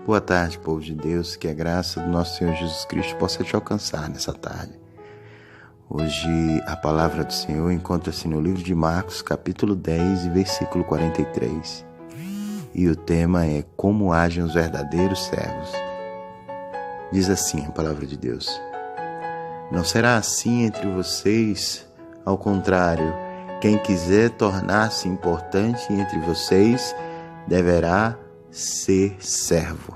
Boa tarde, povo de Deus, que a graça do nosso Senhor Jesus Cristo possa te alcançar nessa tarde. Hoje a palavra do Senhor encontra-se no livro de Marcos, capítulo 10, versículo 43. E o tema é Como agem os verdadeiros servos. Diz assim a palavra de Deus: Não será assim entre vocês, ao contrário, quem quiser tornar-se importante entre vocês deverá ser servo.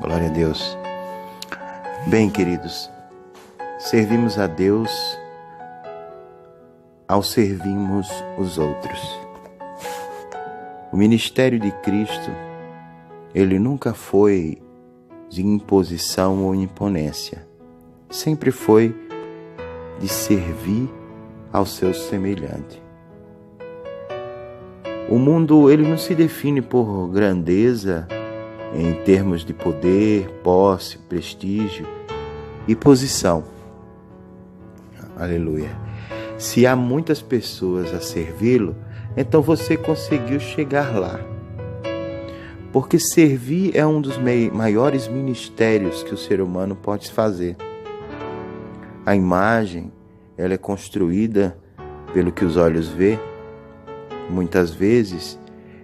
Glória a Deus. Bem, queridos, servimos a Deus ao servirmos os outros. O ministério de Cristo, ele nunca foi de imposição ou imponência. Sempre foi de servir ao seu semelhante. O mundo, ele não se define por grandeza em termos de poder, posse, prestígio e posição. Aleluia. Se há muitas pessoas a servi-lo, então você conseguiu chegar lá. Porque servir é um dos maiores ministérios que o ser humano pode fazer. A imagem, ela é construída pelo que os olhos vê. Muitas vezes,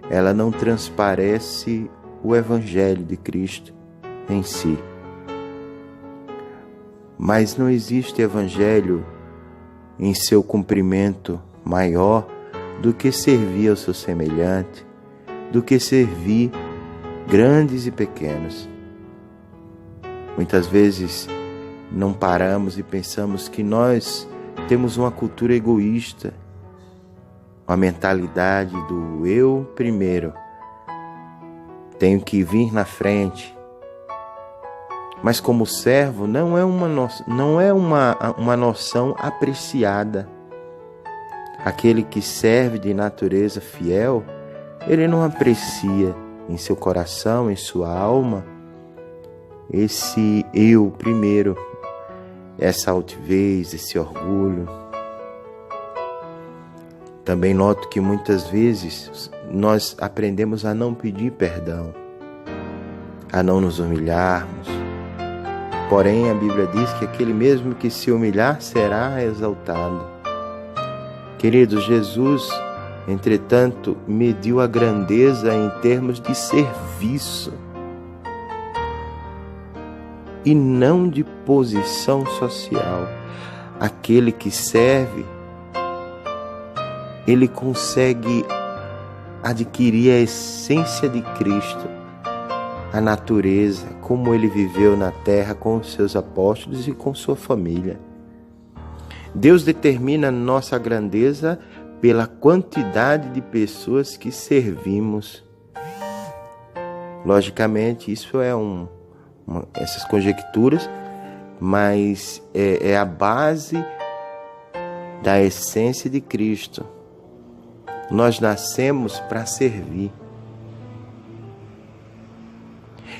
ela não transparece o Evangelho de Cristo em si. Mas não existe Evangelho em seu cumprimento maior do que servir ao seu semelhante, do que servir grandes e pequenos. Muitas vezes não paramos e pensamos que nós temos uma cultura egoísta, uma mentalidade do eu primeiro, tenho que vir na frente. Mas como servo não é uma noção apreciada. Aquele que serve de natureza fiel, ele não aprecia em seu coração, em sua alma, esse eu primeiro, essa altivez, esse orgulho. Também noto que muitas vezes nós aprendemos a não pedir perdão, a não nos humilharmos. Porém, a Bíblia diz que aquele mesmo que se humilhar será exaltado. Queridos, Jesus, entretanto, mediu a grandeza em termos de serviço e não de posição social. Aquele que serve, ele consegue adquirir a essência de Cristo, a natureza, como ele viveu na terra com os seus apóstolos e com sua família. Deus determina nossa grandeza pela quantidade de pessoas que servimos. Logicamente, isso é essas conjecturas, mas é a base da essência de Cristo. Nós nascemos para servir.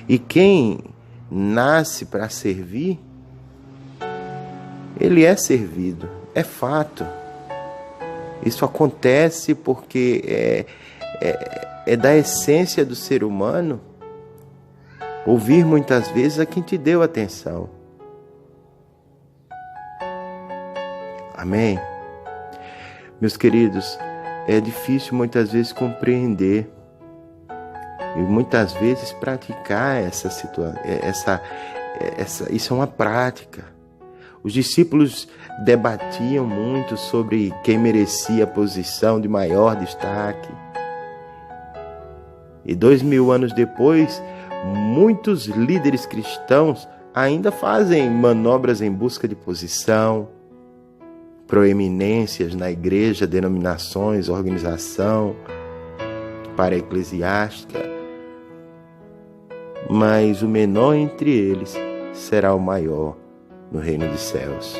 E quem nasce para servir, ele é servido, é fato. Isso acontece porque é da essência do ser humano ouvir muitas vezes a quem te deu atenção. Amém? Meus queridos, é difícil muitas vezes compreender e muitas vezes praticar essa situação. Isso é uma prática. Os discípulos debatiam muito sobre quem merecia a posição de maior destaque. E 2000 anos depois, muitos líderes cristãos ainda fazem manobras em busca de posição, proeminências na igreja, denominações, organização para eclesiástica. Mas o menor entre eles será o maior no reino dos céus.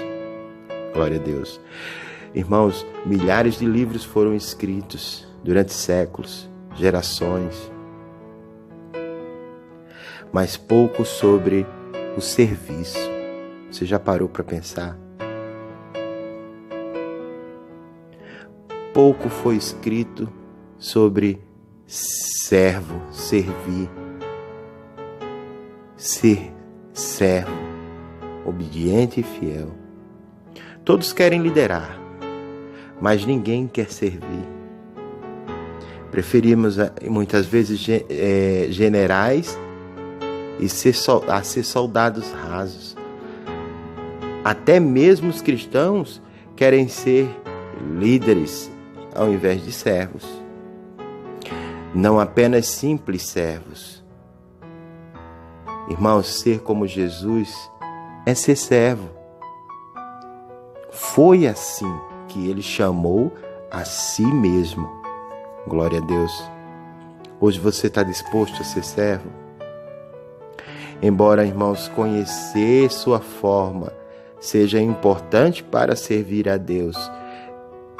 Glória a Deus. Irmãos, milhares de livros foram escritos durante séculos, gerações, mas pouco sobre o serviço. Você já parou para pensar? Pouco foi escrito sobre servo, servir. ser servo, obediente e fiel. Todos querem liderar, mas ninguém quer servir. Preferimos muitas vezes generais a ser soldados rasos. Até mesmo os cristãos querem ser líderes ao invés de servos. Não apenas simples servos. Irmãos, ser como Jesus é ser servo. Foi assim que ele chamou a si mesmo. Glória a Deus. Hoje você está disposto a ser servo? Embora, irmãos, conhecer sua forma seja importante para servir a Deus,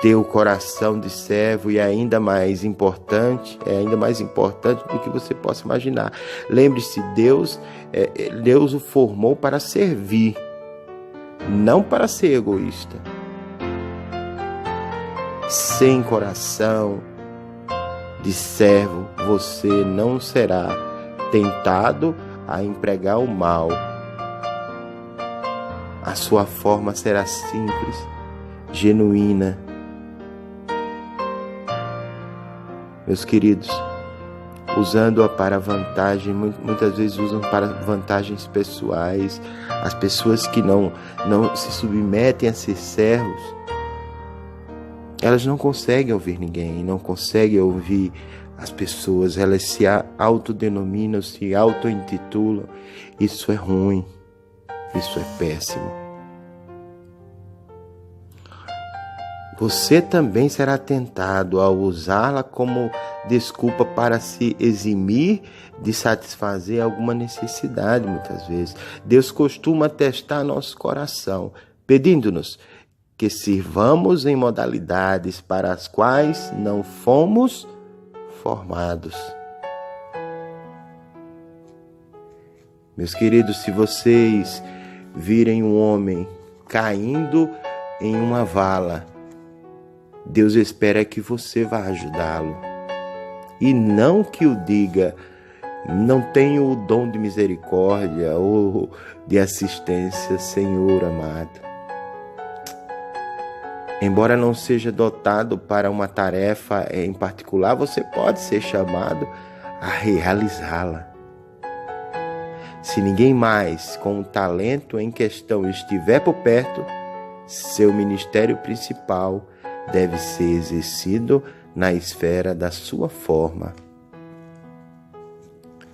ter o coração de servo é ainda mais importante do que você possa imaginar. Lembre-se, Deus o formou para servir, não para ser egoísta. Sem coração de servo, você não será tentado a empregar o mal. A sua forma será simples, genuína. Meus queridos, usando-a para vantagem, muitas vezes usam para vantagens pessoais. As pessoas que não se submetem a ser servos, elas não conseguem ouvir ninguém, não conseguem ouvir as pessoas, elas se autodenominam, se auto-intitulam. Isso é ruim, isso é péssimo. Você também será tentado a usá-la como desculpa para se eximir de satisfazer alguma necessidade, muitas vezes. Deus costuma testar nosso coração, pedindo-nos que sirvamos em modalidades para as quais não fomos formados. Meus queridos, se vocês virem um homem caindo em uma vala, Deus espera que você vá ajudá-lo. E não que o diga, não tenho o dom de misericórdia ou de assistência, Senhor amado. Embora não seja dotado para uma tarefa em particular, você pode ser chamado a realizá-la. Se ninguém mais com o talento em questão estiver por perto, seu ministério principal deve ser exercido na esfera da sua forma.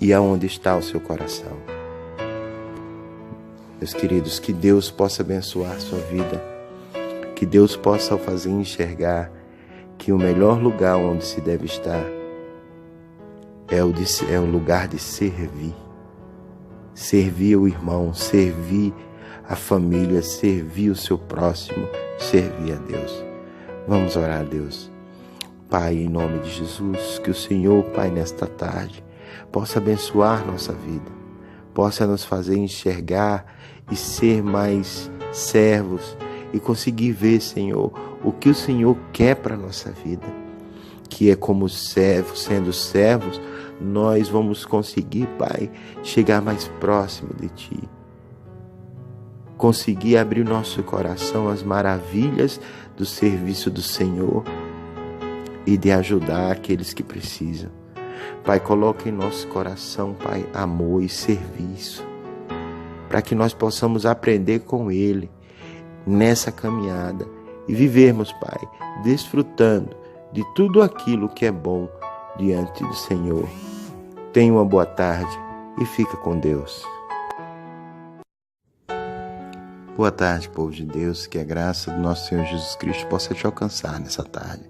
E aonde está o seu coração? Meus queridos, que Deus possa abençoar a sua vida, que Deus possa fazer enxergar que o melhor lugar onde se deve estar é o lugar de servir. Servir o irmão, servir a família, servir o seu próximo, servir a Deus. Vamos orar a Deus. Pai, em nome de Jesus, que o Senhor, Pai, nesta tarde, possa abençoar nossa vida, possa nos fazer enxergar e ser mais servos e conseguir ver, Senhor, o que o Senhor quer para a nossa vida, que é como servos, sendo servos, nós vamos conseguir, Pai, chegar mais próximo de Ti, conseguir abrir o nosso coração às maravilhas do serviço do Senhor e de ajudar aqueles que precisam. Pai, coloque em nosso coração, Pai, amor e serviço, para que nós possamos aprender com Ele nessa caminhada e vivermos, Pai, desfrutando de tudo aquilo que é bom diante do Senhor. Tenha uma boa tarde e fica com Deus. Boa tarde, povo de Deus, que a graça do nosso Senhor Jesus Cristo possa te alcançar nessa tarde.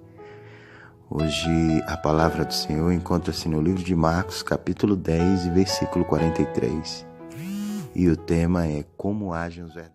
Hoje a palavra do Senhor encontra-se no livro de Marcos, capítulo 10, versículo 43. E o tema é como agem os verdadeiros.